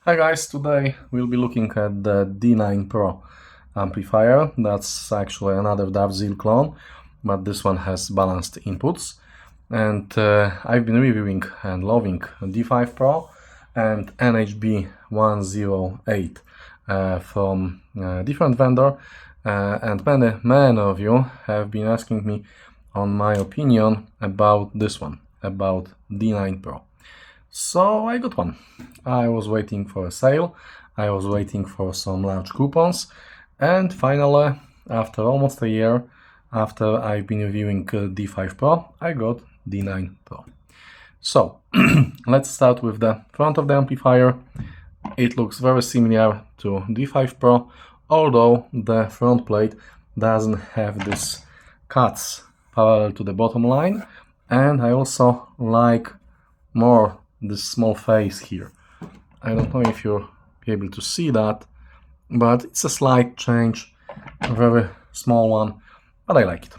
Hi guys, today we'll be looking at the D9PRO amplifier. That's actually another DartZeel clone, but this one has balanced inputs. And I've been reviewing and loving D5PRO and NHB108 from different vendor, and many of you have been asking me on my opinion about this one, about D9PRO. So I got one. I was waiting for a sale, I was waiting for some large coupons, and finally, after almost a year, after I've been reviewing D5PRO, I got D9PRO. So, let's start with the front of the amplifier. It looks very similar to D5PRO, although the front plate doesn't have these cuts parallel to the bottom line, and I also like more this small face here. I don't know if you'll be able to see that, but it's a slight change, a very small one, but I like it.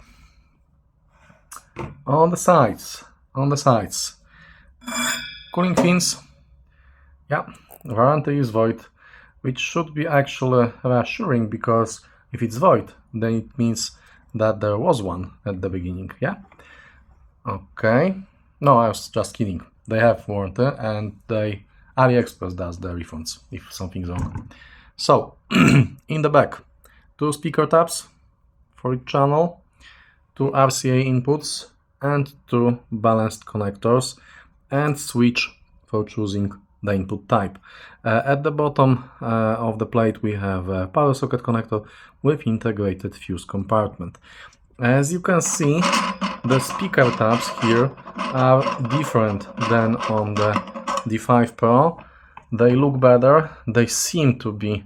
On the sides, cooling fins, yeah, warranty is void, which should be actually reassuring, because if it's void, then it means that there was one at the beginning, yeah? Okay, no, I was just kidding. They have warranty, and Aliexpress does the refunds if something's wrong. So, in the back, 2 speaker tabs for each channel, 2 RCA inputs, and 2 balanced connectors, and switch for choosing the input type. At the bottom of the plate we have a power socket connector with integrated fuse compartment. As you can see, the speaker tabs here are different than on the D5PRO. They look better, they seem to be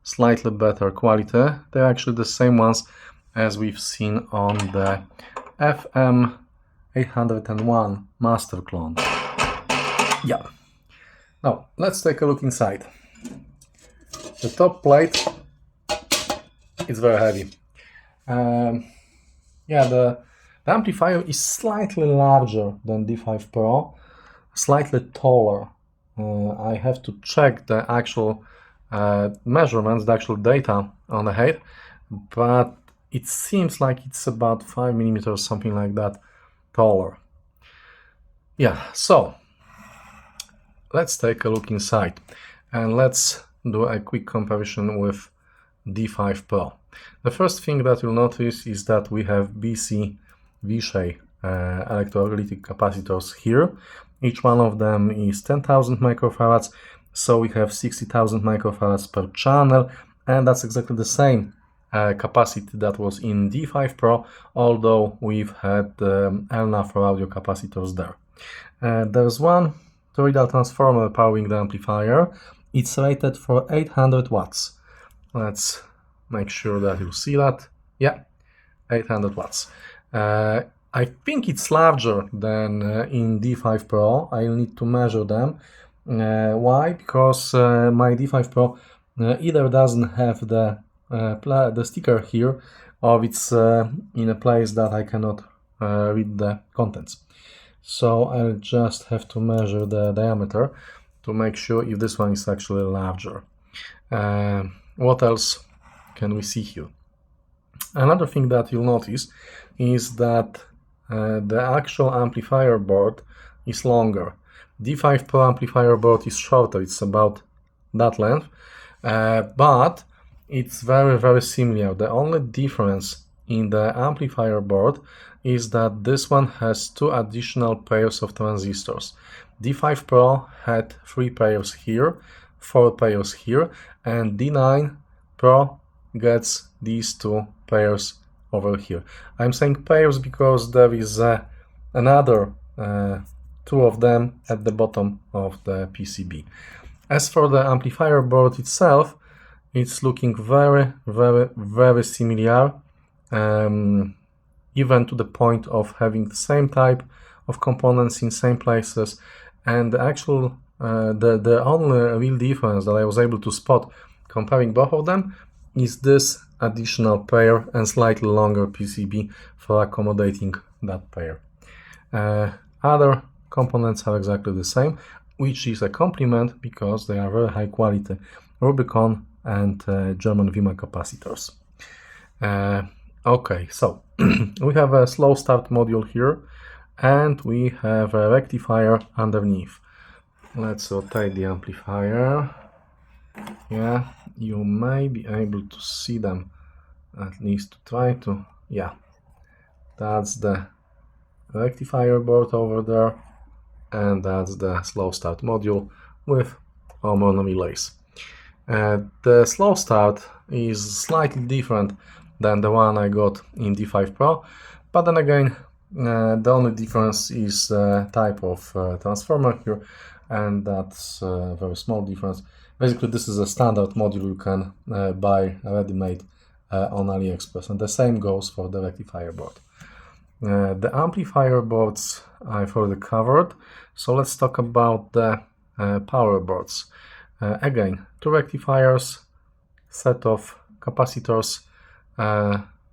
slightly better quality. They're actually the same ones as we've seen on the FM801 Master clone. Yeah. Now, let's take a look inside. The top plate is very heavy. Yeah, the amplifier is slightly larger than D5PRO, slightly taller. I have to check the actual measurements, the actual data on the head, but it seems like it's about 5 millimeters, something like that, taller. Yeah, so let's take a look inside and let's do a quick comparison with D5PRO. The first thing that you'll notice is that we have BC V-shaped electrolytic capacitors here. Each one of them is 10,000 microfarads, so we have 60,000 microfarads per channel, and that's exactly the same capacity that was in D5PRO, although we've had LNAV for audio capacitors there. There's one toroidal transformer powering the amplifier. It's rated for 800 watts. Let's make sure that you see that. Yeah, 800 watts. I think it's larger than in D5PRO. I'll need to measure them. Why? Because my D5PRO either doesn't have the sticker here, or it's in a place that I cannot read the contents. So I'll just have to measure the diameter to make sure if this one is actually larger. What else can we see here? Another thing that you'll notice is that the actual amplifier board is longer. D5PRO amplifier board is shorter, it's about that length, but it's very similar. The only difference in the amplifier board is that this one has 2 additional pairs of transistors. D5PRO had 3 pairs here, 4 pairs here, and D9PRO gets these 2 pairs over here. I'm saying pairs because there is another 2 of them at the bottom of the PCB. As for the amplifier board itself, it's looking very similar, even to the point of having the same type of components in same places, and the actual the only real difference that I was able to spot comparing both of them is this additional pair and slightly longer PCB for accommodating that pair. Other components are exactly the same, which is a compliment because they are very high quality Rubicon and German Wima capacitors. Okay, so we have a slow start module here, and we have a rectifier underneath. Let's rotate the amplifier. Yeah, you may be able to see them, at least try to. Yeah, that's the rectifier board over there, and that's the slow start module with hormone relays. The slow start is slightly different than the one I got in D9PRO, but then again, the only difference is the type of transformer here, and that's a very small difference. Basically, this is a standard module you can buy ready-made on Aliexpress, and the same goes for the rectifier board. The amplifier boards I've already covered, so let's talk about the power boards. Again, two rectifiers, set of capacitors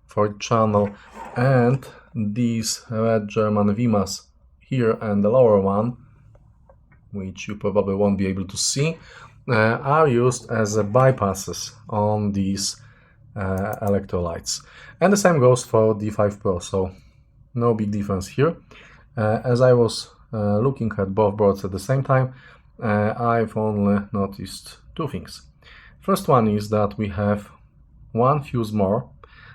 for each channel, and these red German Wimas here and the lower one, which you probably won't be able to see, are used as bypasses on these electrolytes. And the same goes for D9PRO, so no big difference here. As I was looking at both boards at the same time, I've only noticed two things. First one is that we have one fuse more,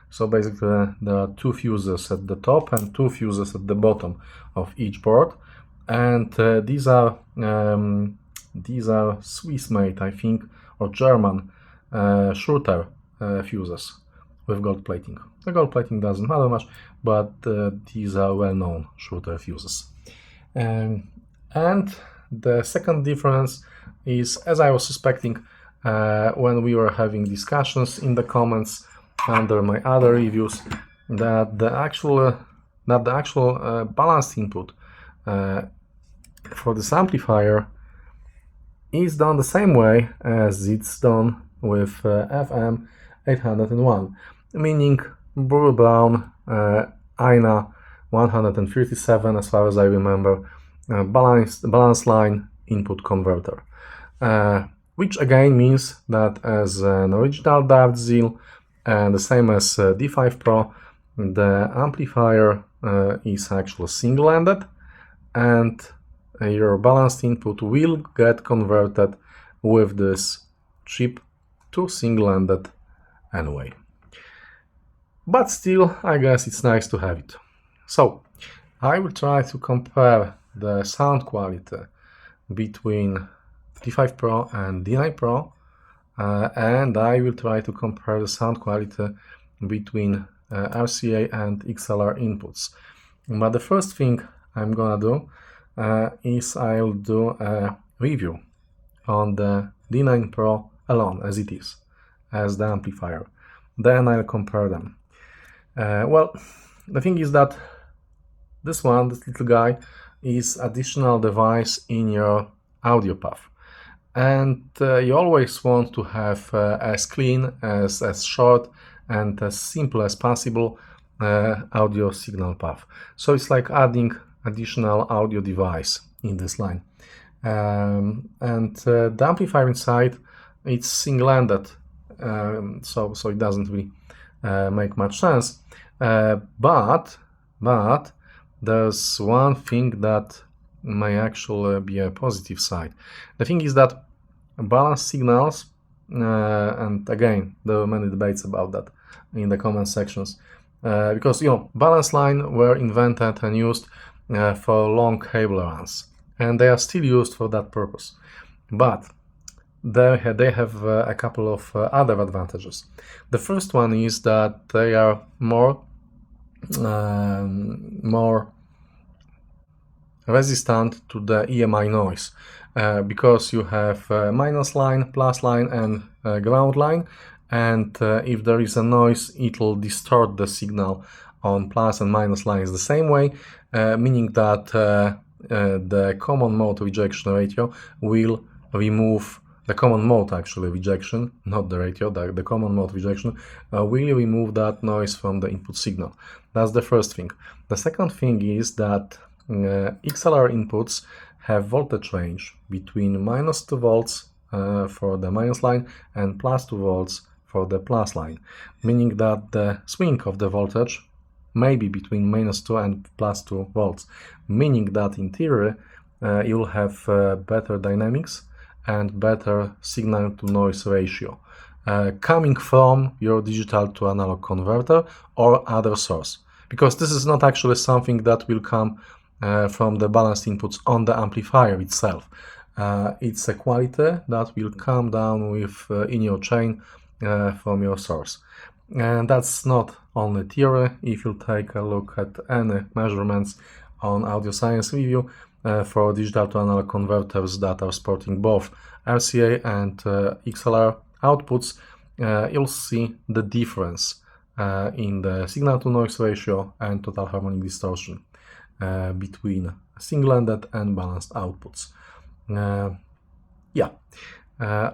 so basically there are two fuses at the top and two fuses at the bottom of each board, and these are Swiss-made, I think, or German shorter fuses with gold plating. The gold plating doesn't matter much, but these are well-known shorter fuses. And the second difference is, as I was suspecting when we were having discussions in the comments under my other reviews, that the actual balanced input for this amplifier is done the same way as it's done with FM 801, meaning Burr-Brown INA 137, as far as I remember, balanced line input converter, which again means that as an original DartZeel and the same as D9PRO, the amplifier is actually single-ended, and your balanced input will get converted with this chip to single-ended anyway. But still, I guess it's nice to have it. So, I will try to compare the sound quality between D9PRO and D9PRO, and I will try to compare the sound quality between RCA and XLR inputs. But the first thing I'm gonna do is I'll do a review on the D9PRO alone as it is, as the amplifier. Then I'll compare them. Well, the thing is that this little guy, is additional device in your audio path. And you always want to have as clean, as short, and as simple as possible audio signal path. So it's like adding additional audio device in this line. And the amplifier inside, it's single-ended, so it doesn't really make much sense. But there's one thing that may actually be a positive side. The thing is that balanced signals, and again, there are many debates about that in the comment sections, because balanced lines were invented and used for long cable runs, and they are still used for that purpose. But they have a couple of other advantages. The first one is that they are more resistant to the EMI noise, because you have minus line, plus line, and ground line, and if there is a noise, it will distort the signal on plus and minus lines the same way, meaning that the common mode rejection ratio will remove the common mode rejection, not the ratio, the common mode rejection will remove that noise from the input signal. That's the first thing. The second thing is that XLR inputs have voltage range between -2 volts for the minus line and +2 volts for the plus line, meaning that the swing of the voltage may be between -2 and +2 volts, meaning that in theory you'll have better dynamics and better signal to noise ratio coming from your digital to analog converter or other source, because this is not actually something that will come from the balanced inputs on the amplifier itself. It's a quality that will come down with in your chain from your source. And that's not only theory. If you take a look at any measurements on Audio Science Review for digital to analog converters that are supporting both RCA and XLR outputs, you'll see the difference in the signal to noise ratio and total harmonic distortion between single-ended and balanced outputs.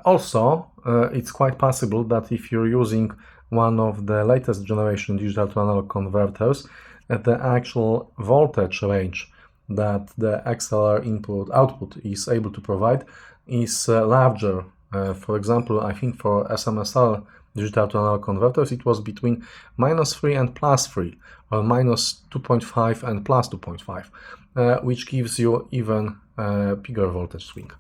Also, it's quite possible that if you're using one of the latest generation digital to analog converters, the actual voltage range that the XLR input output is able to provide is larger. For example, I think for SMSL digital to analog converters it was between -3 and +3, or -2.5 and +2.5, which gives you even bigger voltage swing,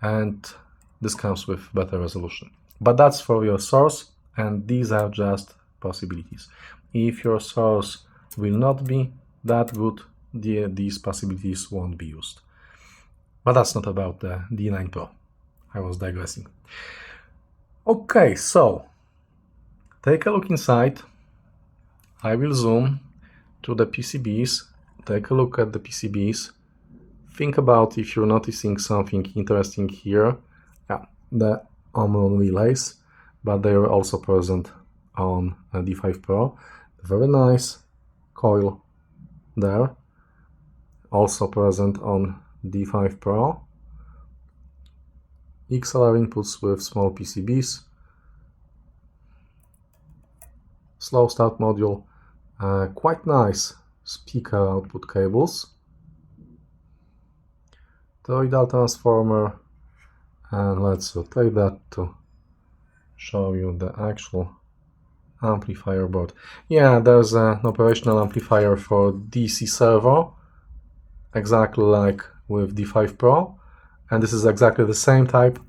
and this comes with better resolution. But that's for your source, and these are just possibilities. If your source will not be that good, these possibilities won't be used. But that's not about the D9PRO. I was digressing. Okay, so take a look inside. I will zoom to the PCBs. Take a look at the PCBs. Think about if you're noticing something interesting here. The Omron relays, but they are also present on D5PRO. Very nice coil there, also present on D5PRO. XLR inputs with small PCBs, slow start module, quite nice speaker output cables, toroidal transformer, and let's rotate that to show you the actual amplifier board. Yeah, there's an operational amplifier for DC servo, exactly like with D5PRO, and this is exactly the same type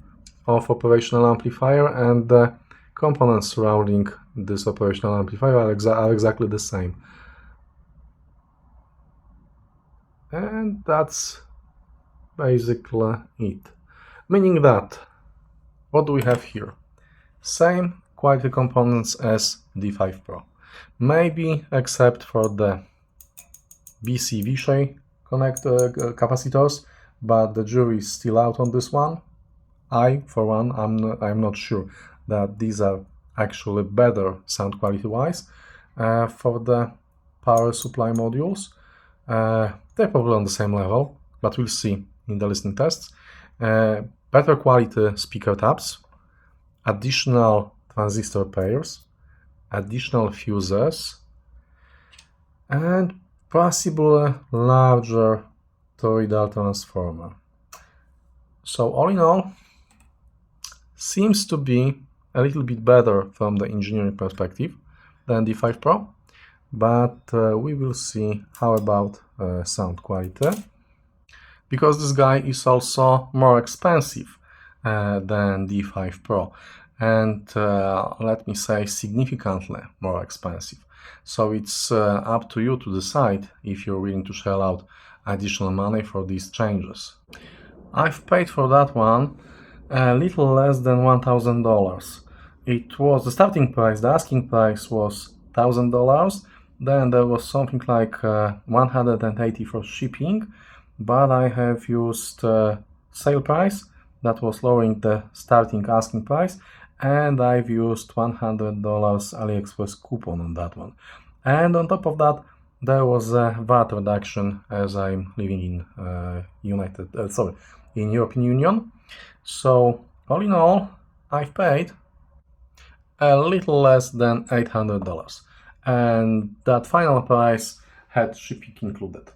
of operational amplifier, and the components surrounding this operational amplifier are exactly the same. And that's basically it. Meaning that, what do we have here? Same quality components as D5PRO. Maybe except for the BC V-shaped connector capacitors, but the jury is still out on this one. I, for one, I'm not sure that these are actually better sound quality-wise. For the power supply modules, they're probably on the same level, but we'll see in the listening tests. Better quality speaker tabs, additional transistor pairs, additional fuses, and possibly larger toroidal transformer. So all in all, seems to be a little bit better from the engineering perspective than D5PRO, but we will see how about sound quality, because this guy is also more expensive than D5PRO, and let me say significantly more expensive. So it's up to you to decide if you're willing to shell out additional money for these changes. I've paid for that one a little less than $1,000. It was the starting price, the asking price was $1,000, then there was something like $180 for shipping, but I have used sale price that was lowering the starting asking price, and I've used $100 Aliexpress coupon on that one. And on top of that, there was a VAT reduction as I'm living in in European Union. So all in all, I've paid a little less than $800, and that final price had shipping included.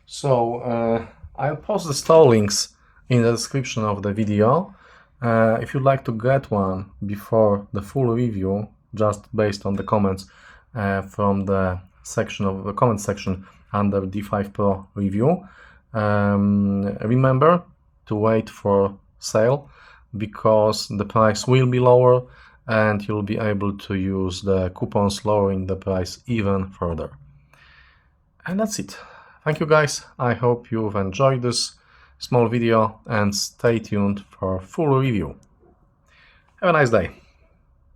So I'll post the store links in the description of the video. If you'd like to get one before the full review, just based on the comments from the section of the comment section under D9PRO review, remember to wait for sale, because the price will be lower and you'll be able to use the coupons lowering the price even further. And that's it. Thank you guys. I hope you've enjoyed this small video and stay tuned for full review. Have a nice day.